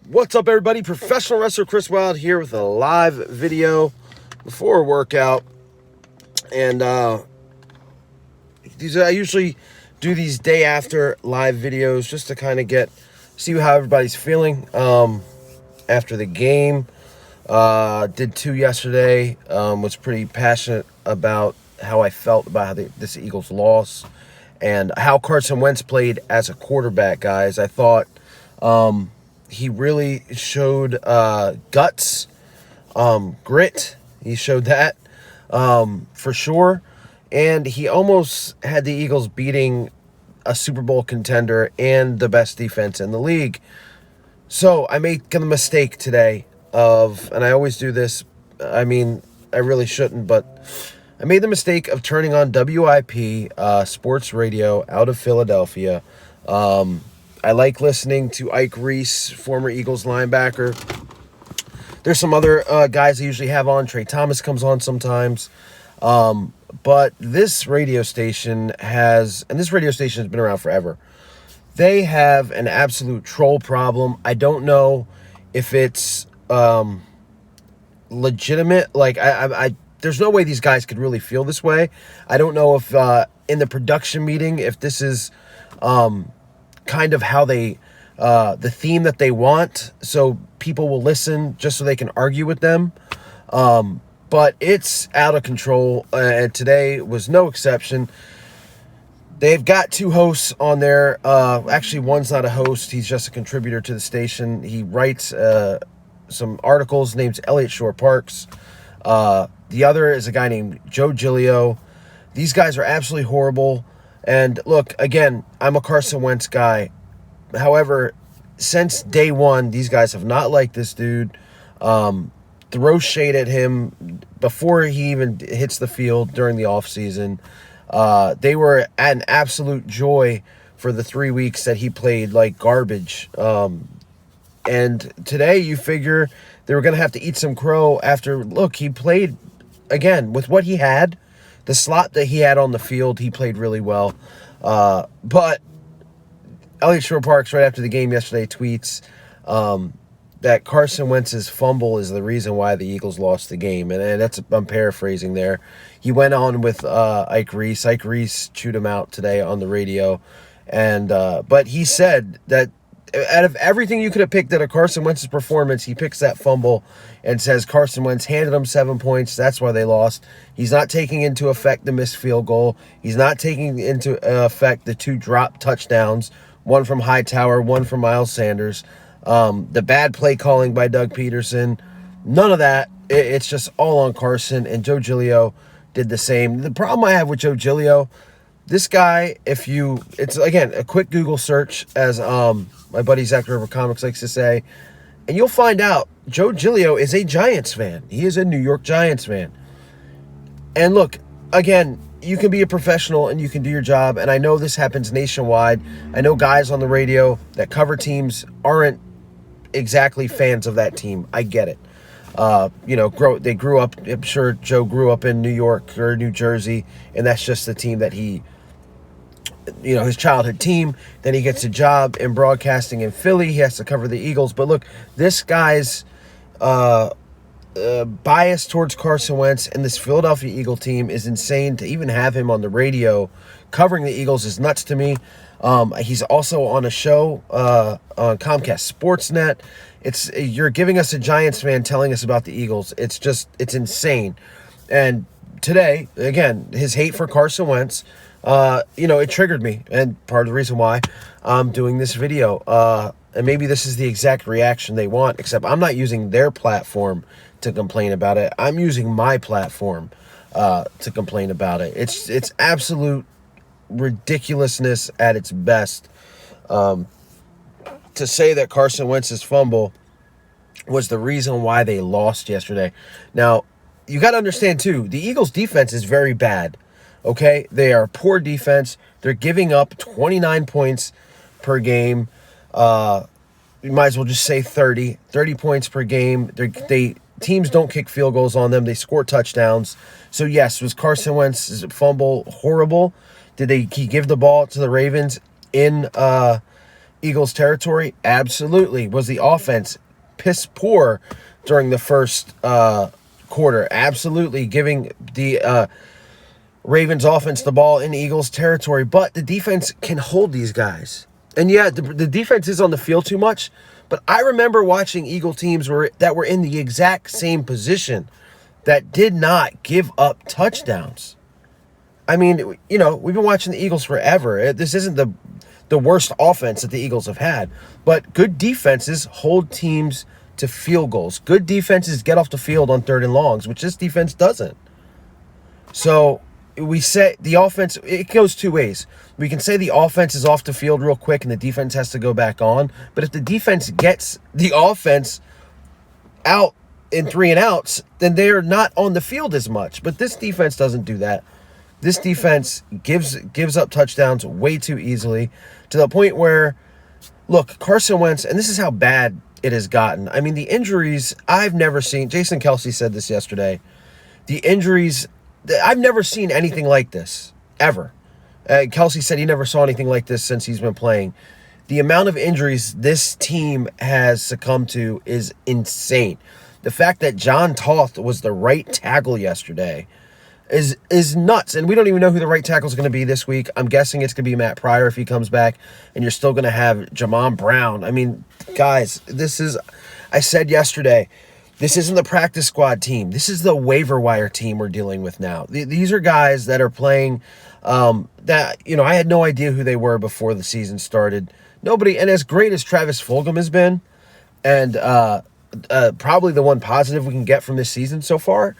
What's up, everybody? Professional wrestler Chris Wilde here with a live video before a workout. And I usually do these day after live videos just to kind of see how everybody's feeling after the game. Did two yesterday. Was pretty passionate about how I felt about this Eagles loss and how Carson Wentz played as a quarterback, guys. I thought he really showed guts, grit. He showed that for sure. And he almost had the Eagles beating a Super Bowl contender and the best defense in the league. So I made the mistake today and I always do this. I mean, I really shouldn't, but I made the mistake of turning on WIP sports radio out of Philadelphia. I like listening to Ike Reese, former Eagles linebacker. There's some other guys I usually have on. Trey Thomas comes on sometimes. But this radio station has been around forever. They have an absolute troll problem. I don't know if it's legitimate. Like, there's no way these guys could really feel this way. I don't know if in the production meeting, if this is kind of how they the theme that they want, so people will listen just so they can argue with them. But it's out of control, and today was no exception. They've got two hosts on there. Actually, one's not a host. He's just a contributor to the station. He writes some articles. Name's Elliott Shore Parks. The other is a guy named Joe Giglio. These guys are absolutely horrible. And look, again, I'm a Carson Wentz guy. However, since day one, these guys have not liked this dude. Throw shade at him before he even hits the field during the offseason. They were an absolute joy for the 3 weeks that he played like garbage. And today you figure they were going to have to eat some crow after, look, he played, again, with what he had. The slot that he had on the field, he played really well. But Elliott Shore Parks, right after the game yesterday, tweets that Carson Wentz's fumble is the reason why the Eagles lost the game. And I'm paraphrasing there. He went on with Ike Reese. Ike Reese chewed him out today on the radio. But he said that out of everything you could have picked at a Carson Wentz's performance, he picks that fumble and says Carson Wentz handed him 7 points. That's why they lost. He's not taking into effect the missed field goal. He's not taking into effect the two drop touchdowns, one from Hightower, one from Miles Sanders. The bad play calling by Doug Peterson. None of that. It's just all on Carson, and Joe Giglio did the same. The problem I have with Joe Giglio, this guy, it's again a quick Google search, as my buddy Zach River Comics likes to say, and you'll find out Joe Giglio is a Giants fan. He is a New York Giants fan. And look, again, you can be a professional and you can do your job, and I know this happens nationwide. I know guys on the radio that cover teams aren't exactly fans of that team. I get it. They grew up, I'm sure Joe grew up in New York or New Jersey, and that's just the team that his childhood team. Then he gets a job in broadcasting in Philly. He has to cover the Eagles. But look, this guy's bias towards Carson Wentz and this Philadelphia Eagle team is insane. To even have him on the radio covering the Eagles is nuts to me. He's also on a show on Comcast Sportsnet. You're giving us a Giants fan telling us about the Eagles. It's insane. And today, again, his hate for Carson Wentz, it triggered me. And part of the reason why I'm doing this video. And maybe this is the exact reaction they want, except I'm not using their platform to complain about it. I'm using my platform to complain about it. It's absolute ridiculousness at its best. To say that Carson Wentz's fumble was the reason why they lost yesterday. Now, you got to understand, too, the Eagles' defense is very bad, okay? They are poor defense. They're giving up 29 points per game. You might as well just say 30 points per game. Teams don't kick field goals on them. They score touchdowns. So, yes, was Carson Wentz's fumble horrible? Did he give the ball to the Ravens in Eagles territory? Absolutely. Was the offense piss poor during the first quarter? Absolutely. Giving the Ravens offense the ball in Eagles territory, but the defense can hold these guys. And yeah, the defense is on the field too much, but I remember watching Eagle teams that were in the exact same position that did not give up touchdowns. I mean, you know, we've been watching the Eagles forever. This isn't the worst offense that the Eagles have had, but good defenses hold teams to field goals. Good defenses get off the field on 3rd and longs, which this defense doesn't. So we say the offense, it goes two ways. We can say the offense is off the field real quick and the defense has to go back on. But if the defense gets the offense out in 3 and outs, then they're not on the field as much. But this defense doesn't do that. This defense gives up touchdowns way too easily, to the point where, look, Carson Wentz, and this is how bad it has gotten. I mean, the injuries, I've never seen. Jason Kelce said this yesterday. The injuries, I've never seen anything like this, ever. Kelce said he never saw anything like this since he's been playing. The amount of injuries this team has succumbed to is insane. The fact that John Toth was the right tackle yesterday is nuts. And we don't even know who the right tackle is going to be this week. I'm guessing it's going to be Matt Pryor if he comes back. And you're still going to have Jamon Brown. I mean, guys, I said yesterday, this isn't the practice squad team. This is the waiver wire team we're dealing with now. These are guys that are playing that, you know, I had no idea who they were before the season started. Nobody, and as great as Travis Fulgham has been, and probably the one positive we can get from this season so far,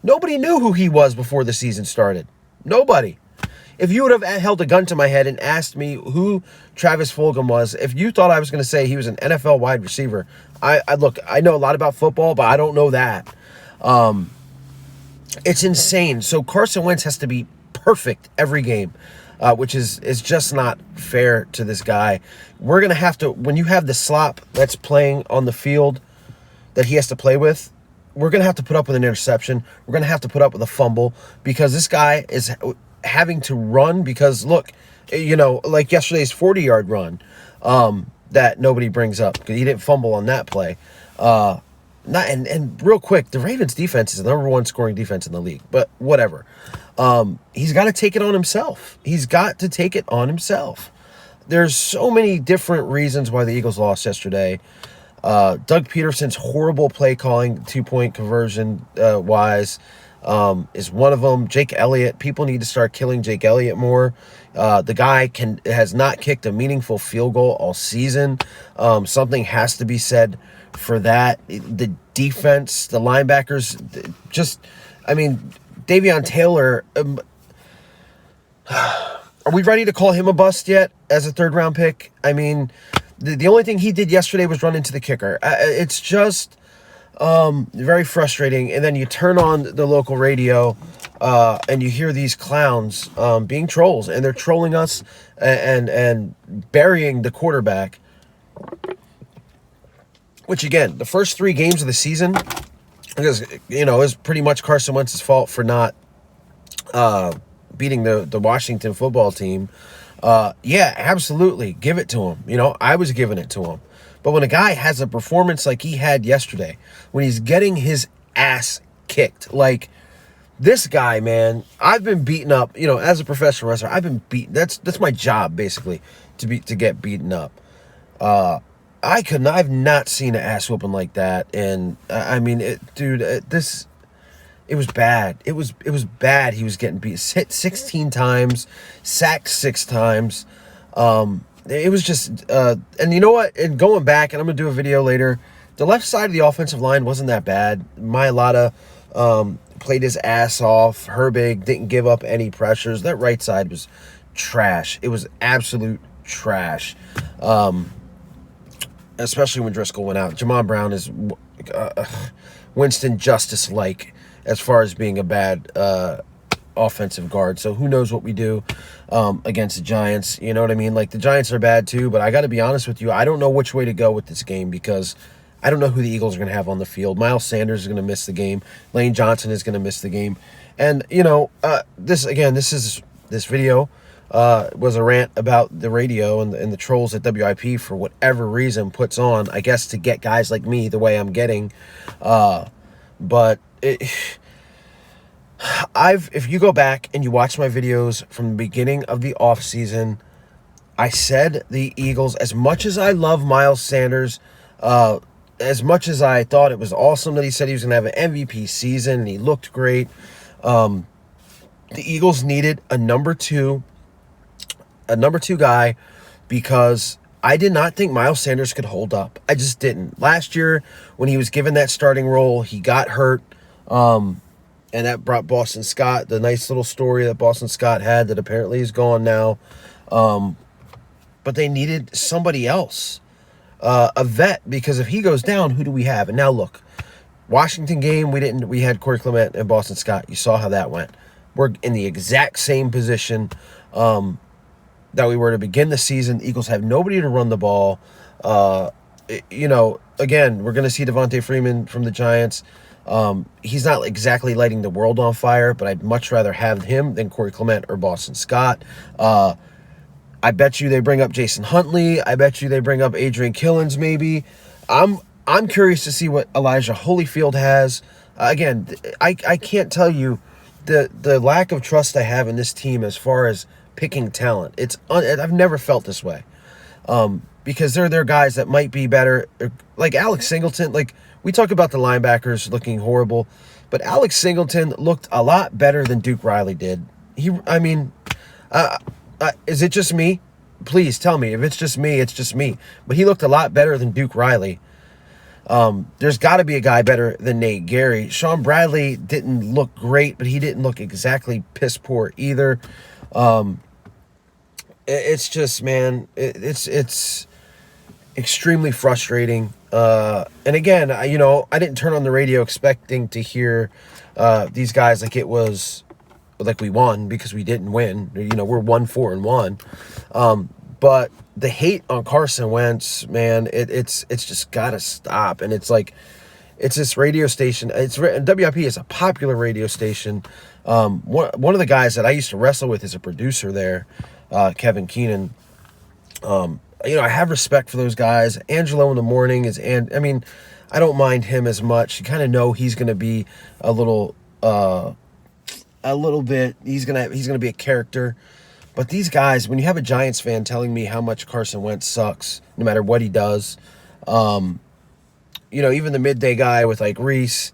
nobody knew who he was before the season started. Nobody. If you would have held a gun to my head and asked me who Travis Fulgham was, if you thought I was going to say he was an NFL wide receiver, I look, I know a lot about football, but I don't know that. It's insane. So Carson Wentz has to be perfect every game, which is just not fair to this guy. We're going to have to, when you have the slop that's playing on the field that he has to play with, we're going to have to put up with an interception. We're going to have to put up with a fumble, because this guy is having to run, because look, you know, like yesterday's 40-yard run that nobody brings up because he didn't fumble on that play. And real quick, the Ravens defense is the number 1 scoring defense in the league, but whatever. He's got to take it on himself. He's got to take it on himself. There's so many different reasons why the Eagles lost yesterday. Doug Peterson's horrible play calling, 2-point conversion wise, is one of them. Jake Elliott, people need to start killing Jake Elliott more. The guy has not kicked a meaningful field goal all season. Something has to be said for that. The defense, the linebackers, Davion Taylor, are we ready to call him a bust yet as a 3rd-round pick? I mean, the only thing he did yesterday was run into the kicker. It's just very frustrating. And then you turn on the local radio and you hear these clowns being trolls, and they're trolling us and burying the quarterback. Which, again, the first 3 games of the season, because, you know, is pretty much Carson Wentz's fault for not beating the Washington football team. Yeah, absolutely. Give it to him. You know, I was giving it to him. But when a guy has a performance like he had yesterday, when he's getting his ass kicked, like this guy, man, I've been beaten up, you know, as a professional wrestler, I've been beaten. That's my job, basically, to get beaten up. I've not seen an ass whooping like that. And I mean, it was bad. It was bad. He was getting beat, hit 16 times, sacked 6 times. It was just, and you know what? And going back, and I'm going to do a video later, the left side of the offensive line wasn't that bad. Mailata played his ass off. Herbig didn't give up any pressures. That right side was trash. It was absolute trash. Especially when Driscoll went out. Jamon Brown is Winston Justice-like as far as being a bad offensive guard. So who knows what we do against the Giants. You know what I mean? Like, the Giants are bad too, but I got to be honest with you. I don't know which way to go with this game, because I don't know who the Eagles are going to have on the field. Miles Sanders is going to miss the game. Lane Johnson is going to miss the game. And, you know, this video was a rant about the radio and the trolls that WIP, for whatever reason, puts on, I guess, to get guys like me the way I'm getting. But if you go back and you watch my videos from the beginning of the offseason, I said the Eagles, as much as I love Miles Sanders, as much as I thought it was awesome that he said he was going to have an MVP season and he looked great, the Eagles needed a number two guy, because I did not think Miles Sanders could hold up. I just didn't. Last year, when he was given that starting role, he got hurt, and that brought Boston Scott, the nice little story that Boston Scott had that apparently is gone now. But they needed somebody else, a vet, because if he goes down, who do we have? And now look, Washington game, we had Corey Clement and Boston Scott. You saw how that went. We're in the exact same position that we were to begin the season. The Eagles have nobody to run the ball. Again, we're going to see Devontae Freeman from the Giants. He's not exactly lighting the world on fire, but I'd much rather have him than Corey Clement or Boston Scott. I bet you they bring up Jason Huntley. I bet you they bring up Adrian Killens maybe. I'm curious to see what Elijah Holyfield has. Again, I can't tell you the lack of trust I have in this team as far as picking talent. I've never felt this way. Because they're guys that might be better. Like Alex Singleton, like we talk about the linebackers looking horrible, but Alex Singleton looked a lot better than Duke Riley did. Is it just me? Please tell me. If it's just me, it's just me. But he looked a lot better than Duke Riley. There's got to be a guy better than Nate Gary. Sean Bradley didn't look great, but he didn't look exactly piss poor either. It's just, man, it's extremely frustrating. And again, I didn't turn on the radio expecting to hear these guys like we won, because we didn't win. We're 1-4-1. But the hate on Carson Wentz, man, it's just gotta stop. And it's like, it's this radio station. WIP is a popular radio station. One of the guys that I used to wrestle with is a producer there, Kevin Keenan. I have respect for those guys. Angelo in the morning I don't mind him as much. You kind of know he's going to be a little bit. He's gonna be a character. But these guys, when you have a Giants fan telling me how much Carson Wentz sucks, no matter what he does, even the midday guy with like Reese,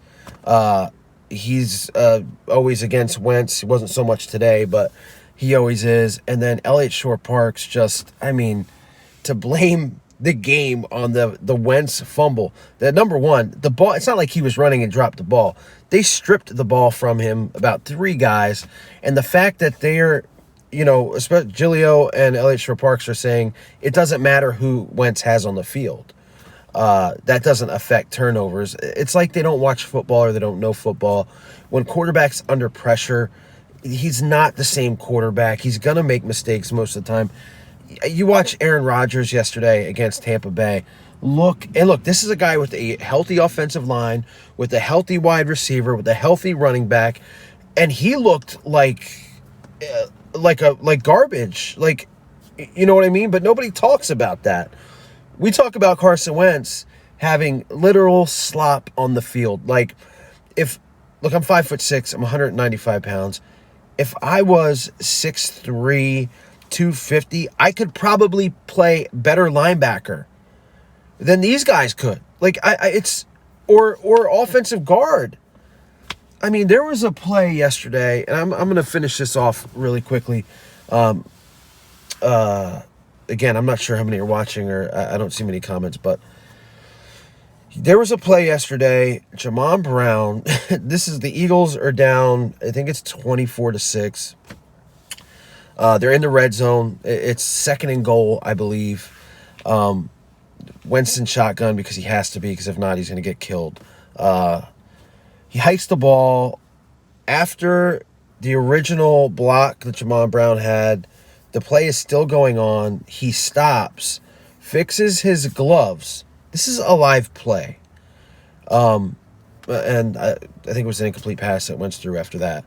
he's always against Wentz. He wasn't so much today, but he always is. And then Elliott Shore-Parks to blame the game on the Wentz fumble. The number one, the ball, it's not like he was running and dropped the ball. They stripped the ball from him, about three guys. And the fact that they're, especially Giglio and Elliott Shore-Parks are saying it doesn't matter who Wentz has on the field. That doesn't affect turnovers. It's like they don't watch football or they don't know football. When quarterback's under pressure, he's not the same quarterback. He's going to make mistakes most of the time. You watch Aaron Rodgers yesterday against Tampa Bay. Look, this is a guy with a healthy offensive line, with a healthy wide receiver, with a healthy running back, and he looked like garbage. Like, you know what I mean? But nobody talks about that. We talk about Carson Wentz having literal slop on the field. Like, I'm 5'6", I'm 195 pounds. If I was 6'3", 250, I could probably play better linebacker than these guys could. Like, or offensive guard. There was a play yesterday, and I'm going to finish this off really quickly. Again, I'm not sure how many are watching, or I don't see many comments, but there was a play yesterday. Jamon Brown, the Eagles are down, I think it's 24-6. They're in the red zone. It's 2nd and goal, I believe. Winston shotgun because he has to be, because if not, he's going to get killed. He hikes the ball. After the original block that Jamon Brown had, the play is still going on. He stops, fixes his gloves. This is a live play. And I think it was an incomplete pass that went through after that.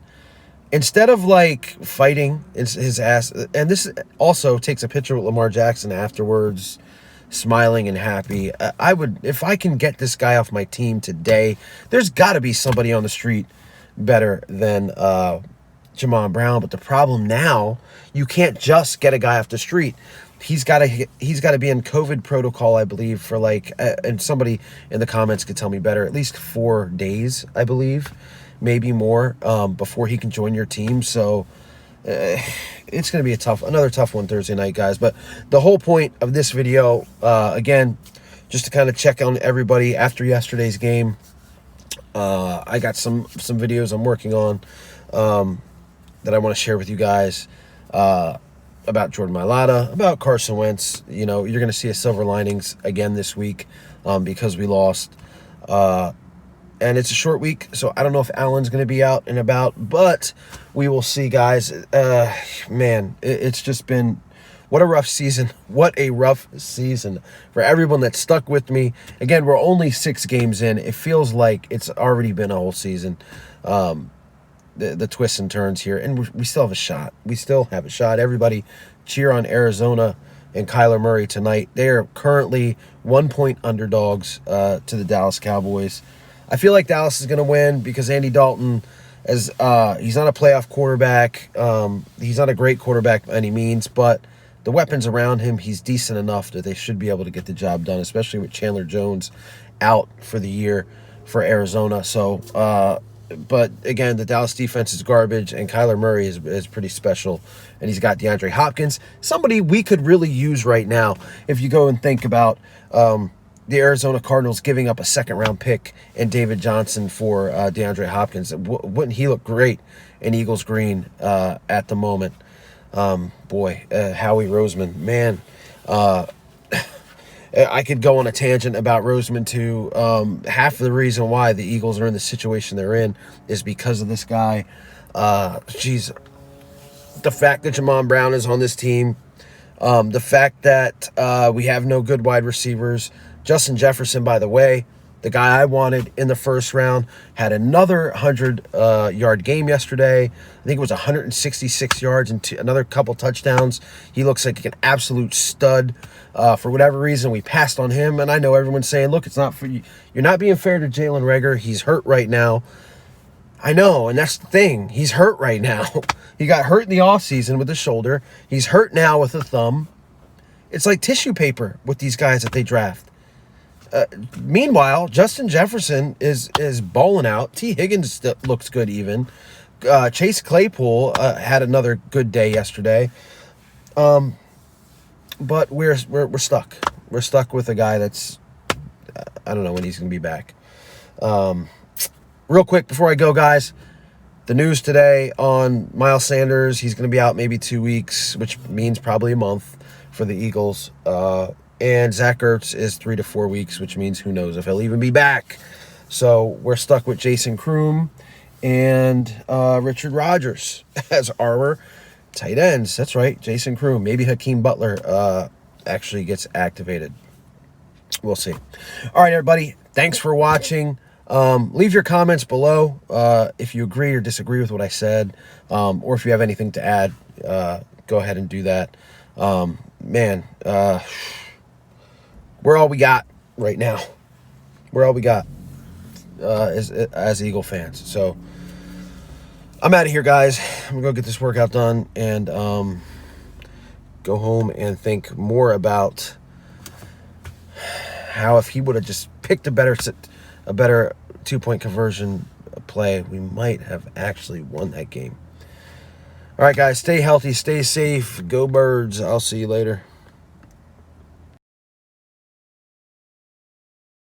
instead of like fighting his ass, and this also takes a picture with Lamar Jackson afterwards, smiling and happy. I would, if I can get this guy off my team today, there's got to be somebody on the street better than Jamon Brown. But the problem now, you can't just get a guy off the street. He's got to be in COVID protocol, I believe, for like, and somebody in the comments could tell me better, at least 4 days, I believe, maybe more, before he can join your team. So it's going to be another tough one Thursday night, guys. But the whole point of this video, again, just to kind of check on everybody after yesterday's game. I got some videos I'm working on that I want to share with you guys. About Jordan Mailata, about Carson Wentz. You know, you're going to see a silver linings again this week because we lost. And it's a short week, so I don't know if Allen's going to be out and about, but we will see, guys. Man, it's just been, what a rough season. What a rough season for everyone that stuck with me. Again, we're only 6 games in. It feels like it's already been a whole season. The twists and turns here, and we still have a shot. We still have a shot. Everybody cheer on Arizona and Kyler Murray tonight. They are currently 1-point underdogs to the Dallas Cowboys. I feel like Dallas is going to win because Andy Dalton, he's not a playoff quarterback. He's not a great quarterback by any means, but the weapons around him, he's decent enough that they should be able to get the job done, especially with Chandler Jones out for the year for Arizona. So, but again, the Dallas defense is garbage, and Kyler Murray is pretty special, and he's got DeAndre Hopkins, somebody we could really use right now. If you go and think about the Arizona Cardinals giving up a second-round pick and David Johnson for DeAndre Hopkins, wouldn't he look great in Eagles green at the moment? Boy, Howie Roseman, man. I could go on a tangent about Roseman too. Half of the reason why the Eagles are in the situation they're in is because of this guy. Geez, the fact that Jamon Brown is on this team, the fact that we have no good wide receivers. Justin Jefferson, by the way, the guy I wanted in the first round, had another 100-yard game yesterday. I think it was 166 yards and another couple touchdowns. He looks like an absolute stud. For whatever reason, we passed on him, and I know everyone's saying, look, it's not for you. You're not being fair to Jalen Reagor. He's hurt right now. I know, and that's the thing. He's hurt right now. He got hurt in the offseason with the shoulder. He's hurt now with the thumb. It's like tissue paper with these guys that they draft. Meanwhile, Justin Jefferson is balling out. T. Higgins looks good even. Chase Claypool had another good day yesterday. But we're stuck. We're stuck with a guy that's, I don't know when he's going to be back. Real quick before I go, guys, the news today on Miles Sanders, he's going to be out maybe 2 weeks, which means probably a month for the Eagles. And Zach Ertz is 3 to 4 weeks, which means who knows if he'll even be back. So we're stuck with Jason Kroom and Richard Rodgers as our tight ends. That's right, Jason Kroom. Maybe Hakeem Butler actually gets activated. We'll see. All right, everybody. Thanks for watching. Leave your comments below if you agree or disagree with what I said, or if you have anything to add. Go ahead and do that. Man, we're all we got right now. We're all we got as Eagle fans. So I'm out of here, guys. I'm going to go get this workout done and go home and think more about how if he would have just picked a better 2-point conversion play, we might have actually won that game. All right, guys, stay healthy, stay safe. Go Birds. I'll see you later.